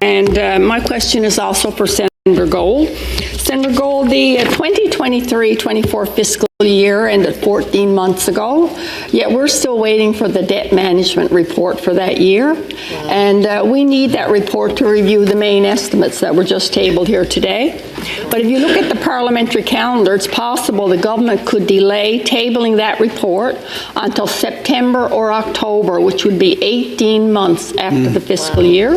and my question is also for Senator Gold. Senator Gold, the 2023-24 fiscal year ended 14 months ago, yet we're still waiting for the debt management report for that year. And we need that report to review the main estimates that were just tabled here today. But if you look at the parliamentary calendar, it's possible the government could delay tabling that report until September or October, which would be 18 months after the fiscal year.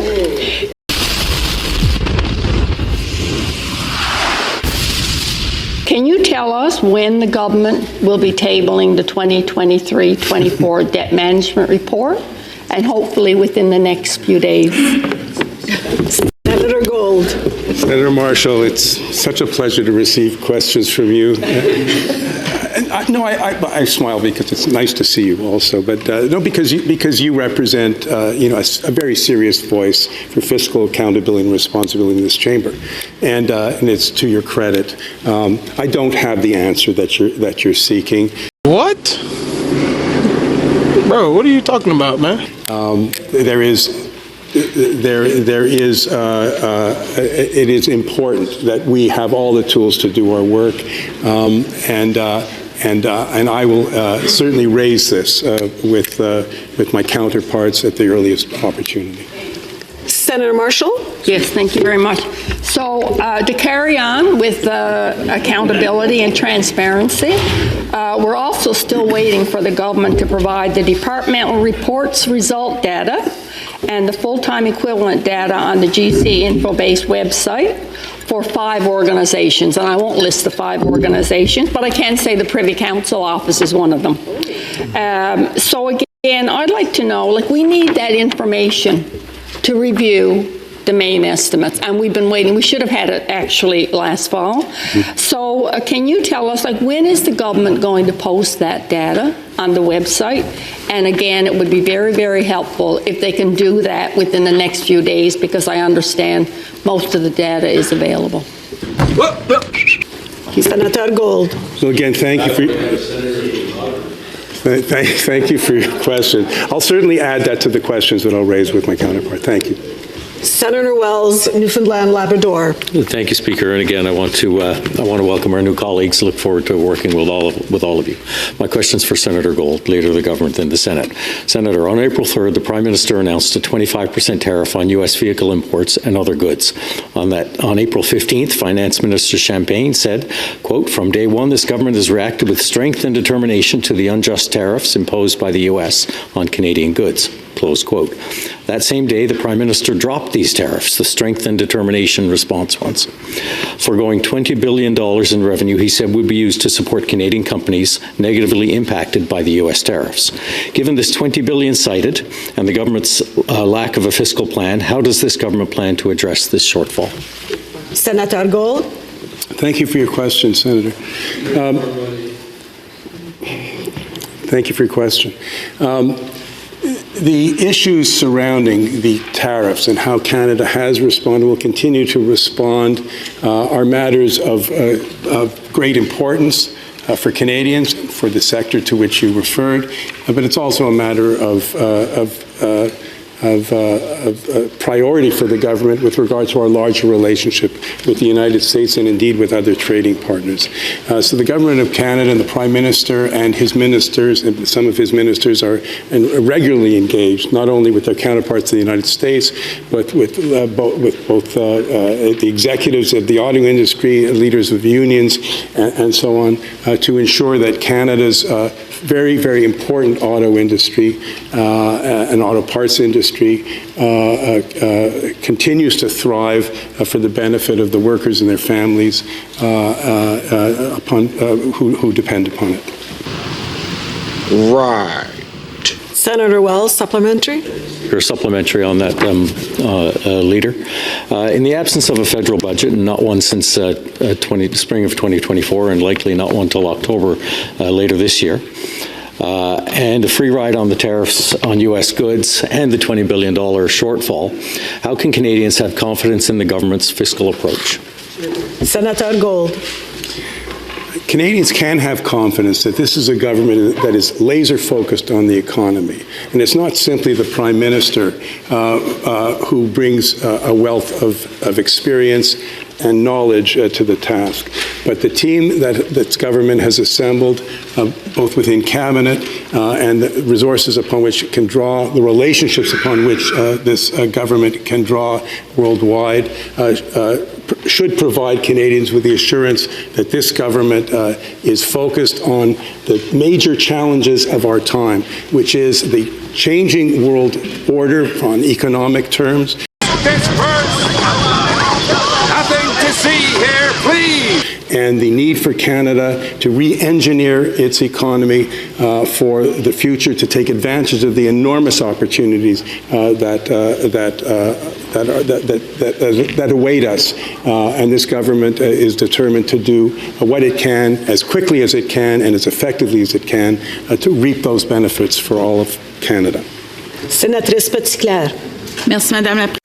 Can you tell us when the government will be tabling the 2023-24 debt management report, and hopefully within the next few days? Senator Gold. Senator Marshall, it's such a pleasure to receive questions from you. I smile because it's nice to see you also, but no, because you represent a very serious voice for fiscal accountability and responsibility in this chamber, and it's to your credit. I don't have the answer that you're seeking. What? Bro, what are you talking about, man? It is important that we have all the tools to do our work, and I will certainly raise this with my counterparts at the earliest opportunity. Senator Marshall? Yes, thank you very much. So to carry on with accountability and transparency, we're also still waiting for the government to provide the departmental reports result data and the full-time equivalent data on the GC InfoBase website for 5 organizations. And I won't list the 5 organizations, but I can say the Privy Council office is one of them. So again, I'd like to know, we need that information to review the main estimates, and we've been waiting. We should have had it actually last fall. So can you tell us, when is the government going to post that data on the website? And again, it would be very, very helpful if they can do that within the next few days, because I understand most of the data is available. Senator Gold. So again, thank you for your question. I'll certainly add that to the questions that I'll raise with my counterpart. Thank you. Senator Wells, Newfoundland, Labrador. Thank you, Speaker. And again, I want to welcome our new colleagues. Look forward to working with all of you. My question's for Senator Gold, Leader of the Government in the Senate. Senator, on April 3rd, the Prime Minister announced a 25% tariff on U.S. vehicle imports and other goods. On April 15th, Finance Minister Champagne said, quote, "From day one, this government has reacted with strength and determination to the unjust tariffs imposed by the U.S. on Canadian goods." Close quote. That same day, the Prime Minister dropped these tariffs, the strength and determination response ones. Foregoing $20 billion in revenue, he said, would be used to support Canadian companies negatively impacted by the U.S. tariffs. Given this $20 billion cited and the government's lack of a fiscal plan, how does this government plan to address this shortfall? Senator Gold. Thank you for your question, Senator. Thank you for your question. The issues surrounding the tariffs and how Canada has responded, will continue to respond, are matters of great importance for Canadians, for the sector to which you referred, but it's also a matter of priority for the government with regard to our larger relationship with the United States and indeed with other trading partners. So the government of Canada and the Prime Minister and his ministers, and some of his ministers, are regularly engaged, not only with their counterparts in the United States, but with both the executives of the auto industry, leaders of unions, and so on, to ensure that Canada's very, very important auto industry and auto parts industry continues to thrive for the benefit of the workers and their families who depend upon it. Right. Senator Wells, supplementary. Or supplementary on that, Leader. In the absence of a federal budget, and not one since spring of 2024, and likely not one till October later this year, and a free ride on the tariffs on U.S. goods and the $20 billion shortfall, how can Canadians have confidence in the government's fiscal approach? Senator Gold. Canadians can have confidence that this is a government that is laser focused on the economy. And it's not simply the Prime Minister who brings a wealth of experience and knowledge to the task, but the team that this government has assembled, both within cabinet and the resources upon which it can draw, the relationships upon which this government can draw worldwide, should provide Canadians with the assurance that this government is focused on the major challenges of our time, which is the changing world order on economic terms. Nothing to see here, please. And the need for Canada to re-engineer its economy for the future, to take advantage of the enormous opportunities that await us. And this government is determined to do what it can, as quickly as it can, and as effectively as it can, to reap those benefits for all of Canada. Sénatrice Petitclerc. Merci, Madame la Présidente.